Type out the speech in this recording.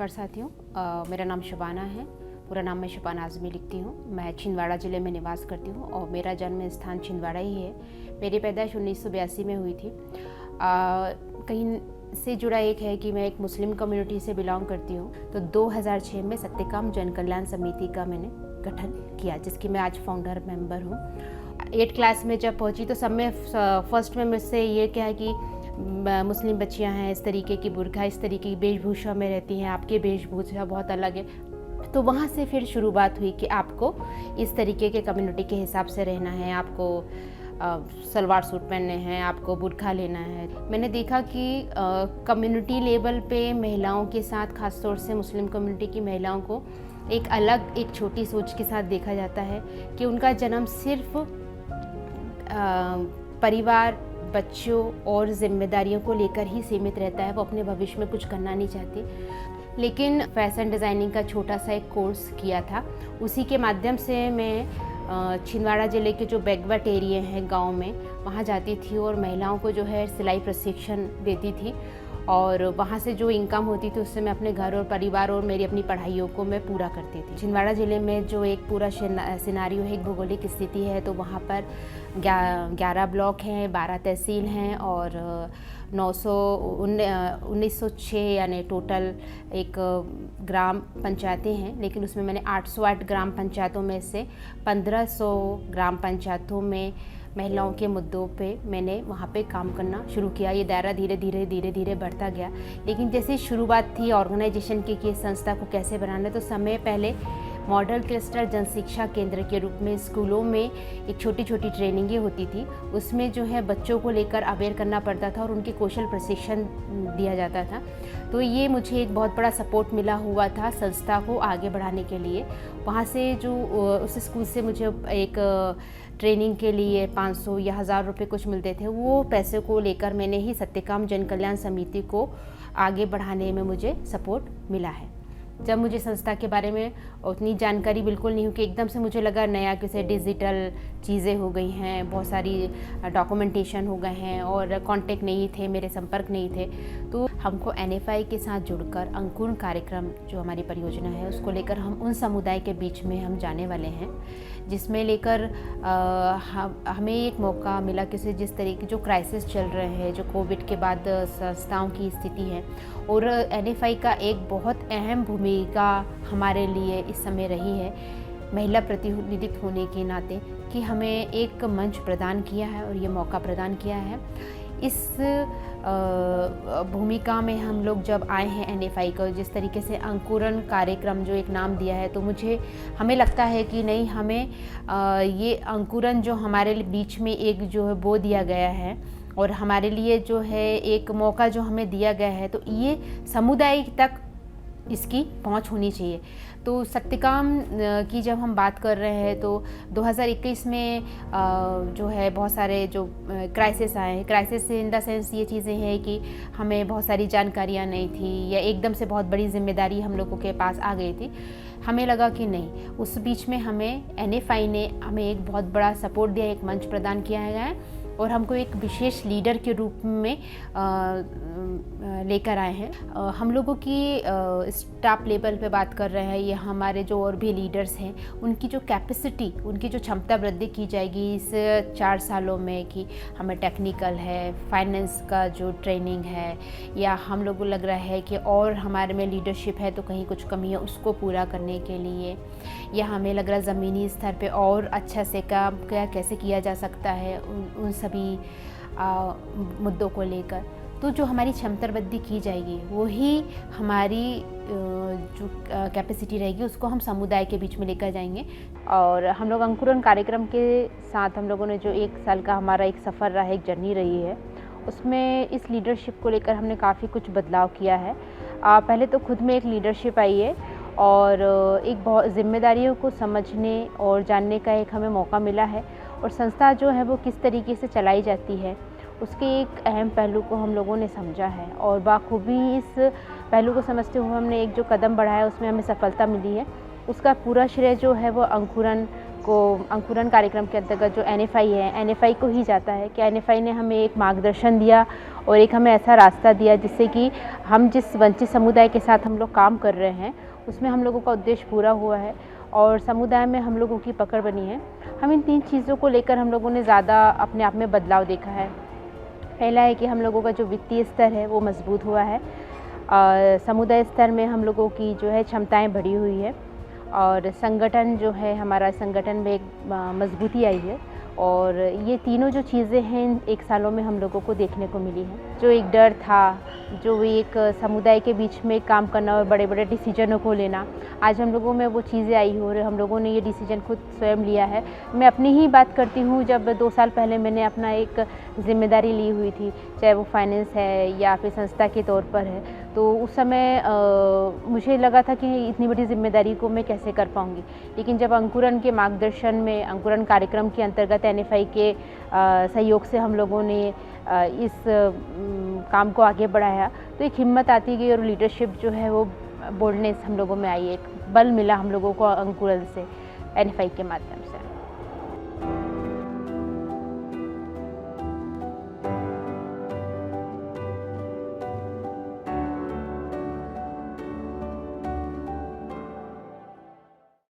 नमस्कार साथियों, मेरा नाम शबाना है। पूरा नाम मैं शबाना आज़मी लिखती हूँ। मैं छिंदवाड़ा ज़िले में निवास करती हूँ और मेरा जन्म स्थान छिंदवाड़ा ही है। मेरी पैदाइश 1982 में हुई थी। कहीं से जुड़ा एक है कि मैं एक मुस्लिम कम्युनिटी से बिलोंग करती हूँ। तो 2006 में सत्यकाम जन कल्याण समिति का मैंने गठन किया, जिसकी मैं आज फाउंडर मेंबर हूँ। 8th क्लास में जब पहुँची तो सब में फर्स्ट में मुझसे ये क्या है कि मुस्लिम बच्चियां हैं, इस तरीके की बुर्का, इस तरीके की वेशभूषा में रहती हैं, आपकी वेशभूषा बहुत अलग है। तो वहाँ से फिर शुरुआत हुई कि आपको इस तरीके के कम्युनिटी के हिसाब से रहना है, आपको सलवार सूट पहनने हैं, आपको बुर्का लेना है। मैंने देखा कि कम्युनिटी लेवल पे महिलाओं के साथ, खासतौर से मुस्लिम कम्युनिटी की महिलाओं को एक छोटी सोच के साथ देखा जाता है कि उनका जन्म सिर्फ परिवार, बच्चों और जिम्मेदारियों को लेकर ही सीमित रहता है। वो अपने भविष्य में कुछ करना नहीं चाहती। लेकिन फैशन डिज़ाइनिंग का छोटा सा एक कोर्स किया था, उसी के माध्यम से मैं छिंदवाड़ा ज़िले के जो बैकवर्ड एरिया हैं गांव में, वहां जाती थी और महिलाओं को जो है सिलाई प्रशिक्षण देती थी। और वहाँ से जो इनकम होती थी उससे मैं अपने घर और परिवार और मेरी अपनी पढ़ाइयों को मैं पूरा करती थी। छिंदवाड़ा ज़िले में जो एक पूरा सिनारियो है, एक भौगोलिक स्थिति है, तो वहाँ पर 11 ब्लॉक हैं, 12 तहसील हैं और 1906 यानी टोटल एक ग्राम पंचायतें हैं। लेकिन उसमें मैंने 808 ग्राम पंचायतों में से 1500 ग्राम पंचायतों में महिलाओं के मुद्दों पे मैंने वहाँ पे काम करना शुरू किया। ये दायरा धीरे धीरे बढ़ता गया। लेकिन जैसे शुरुआत थी ऑर्गेनाइजेशन की कि संस्था को कैसे बनाना, तो समय पहले मॉडल क्लस्टर जन शिक्षा केंद्र के रूप में स्कूलों में एक छोटी ट्रेनिंगें होती थी। उसमें जो है बच्चों को लेकर अवेयर करना पड़ता था और उनके कौशल प्रशिक्षण दिया जाता था। तो ये मुझे एक बहुत बड़ा सपोर्ट मिला हुआ था संस्था को आगे बढ़ाने के लिए। वहाँ से जो उस स्कूल से मुझे एक ट्रेनिंग के लिए 500 या 1000 रुपये कुछ मिलते थे। वो पैसे को लेकर मैंने ही सत्यकाम जन कल्याण समिति को आगे बढ़ाने में मुझे सपोर्ट मिला है। जब मुझे संस्था के बारे में उतनी जानकारी बिल्कुल नहीं हुई कि एकदम से मुझे लगा नया कैसे डिजिटल चीज़ें हो गई हैं, बहुत सारी डॉक्यूमेंटेशन हो गए हैं और कांटेक्ट नहीं थे, मेरे संपर्क नहीं थे। तो हमको NFI के साथ जुड़कर अंकुरण कार्यक्रम जो हमारी परियोजना है उसको लेकर हम उन समुदाय के बीच में हम जाने वाले हैं, जिसमें लेकर हमें एक मौका मिला किसी जिस तरीके जो क्राइसिस चल रहे हैं, जो कोविड के बाद संस्थाओं की स्थिति है, और NFI का एक बहुत अहम भूमिका हमारे लिए इस समय रही है महिला प्रतिनिधित्व होने के नाते, कि हमें एक मंच प्रदान किया है और ये मौका प्रदान किया है। इस भूमिका में हम लोग जब आए हैं NFI को जिस तरीके से अंकुरण कार्यक्रम जो एक नाम दिया है, तो हमें लगता है कि नहीं, हमें ये अंकुरण जो हमारे बीच में एक जो है बो दिया गया है और हमारे लिए जो है एक मौका जो हमें दिया गया है, तो ये समुदाय तक इसकी पहुंच होनी चाहिए। तो सत्यकाम की जब हम बात कर रहे हैं तो 2021 में जो है बहुत सारे जो क्राइसिस आए हैं, क्राइसिस इन द सेंस ये चीज़ें हैं कि हमें बहुत सारी जानकारियाँ नहीं थी या एकदम से बहुत बड़ी जिम्मेदारी हम लोगों के पास आ गई थी। हमें लगा कि नहीं, उस बीच में हमें NFI ने हमें एक बहुत बड़ा सपोर्ट दिया, एक मंच प्रदान किया गया है और हमको एक विशेष लीडर के रूप में लेकर आए हैं। हम लोगों की स्टाफ लेवल पे बात कर रहे हैं, ये हमारे जो और भी लीडर्स हैं उनकी जो कैपेसिटी, उनकी जो क्षमता वृद्धि की जाएगी इस 4 सालों में, कि हमें टेक्निकल है, फाइनेंस का जो ट्रेनिंग है, या हम लोगों को लग रहा है कि और हमारे में लीडरशिप है तो कहीं कुछ कमी है उसको पूरा करने के लिए, या हमें लग रहा है ज़मीनी स्तर पे और अच्छा से काम कैसे किया जा सकता है उन सभी मुद्दों को लेकर। तो जो हमारी क्षमता वृद्धि की जाएगी वही हमारी जो कैपेसिटी रहेगी उसको हम समुदाय के बीच में लेकर जाएंगे। और हम लोग अंकुरण कार्यक्रम के साथ हम लोगों ने जो 1 साल का हमारा एक सफ़र रहा है, एक जर्नी रही है, उसमें इस लीडरशिप को लेकर हमने काफ़ी कुछ बदलाव किया है। पहले तो खुद में एक लीडरशिप आई है और एक बहुत जिम्मेदारियों को समझने और जानने का एक हमें मौका मिला है, और संस्था जो है वो किस तरीके से चलाई जाती है उसके एक अहम पहलू को हम लोगों ने समझा है और बाखूबी इस पहलू को समझते हुए हमने एक जो कदम बढ़ाया उसमें हमें सफलता मिली है। उसका पूरा श्रेय जो है वो अंकुरण कार्यक्रम के अंतर्गत जो NFI है, NFI को ही जाता है कि NFI ने हमें एक मार्गदर्शन दिया और एक हमें ऐसा रास्ता दिया जिससे कि हम जिस वंचित समुदाय के साथ हम लोग काम कर रहे हैं उसमें हम लोगों का उद्देश्य पूरा हुआ है और समुदाय में हम लोगों की पकड़ बनी है। हम इन 3 चीज़ों को लेकर हम लोगों ने ज़्यादा अपने आप में बदलाव देखा है। पहला है कि हम लोगों का जो वित्तीय स्तर है वो मजबूत हुआ है। समुदाय स्तर में हम लोगों की जो है क्षमताएं बढ़ी हुई है और संगठन जो है हमारा संगठन में एक मजबूती आई है और ये तीनों जो चीज़ें हैं इन 1 सालों में हम लोगों को देखने को मिली है। जो एक डर था, जो एक समुदाय के बीच में काम करना और बड़े-बड़े डिसीजनों को लेना, आज हम लोगों में वो चीज़ें आई हो और हम लोगों ने ये डिसीजन खुद स्वयं लिया है। मैं अपनी ही बात करती हूँ, जब 2 साल पहले मैंने अपना एक ज़िम्मेदारी ली हुई थी, चाहे वो फाइनेंस है या फिर संस्था के तौर पर है, तो उस समय मुझे लगा था कि इतनी बड़ी ज़िम्मेदारी को मैं कैसे कर पाऊँगी। लेकिन जब अंकुरन के मार्गदर्शन में, अंकुरन कार्यक्रम के अंतर्गत NFI के सहयोग से हम लोगों ने इस काम को आगे बढ़ाया, तो एक हिम्मत आती गई और लीडरशिप जो है वो बोल्डनेस हम लोगों में आई, एक बल मिला हम लोगों को अंकुरन से, NFI के माध्यम से।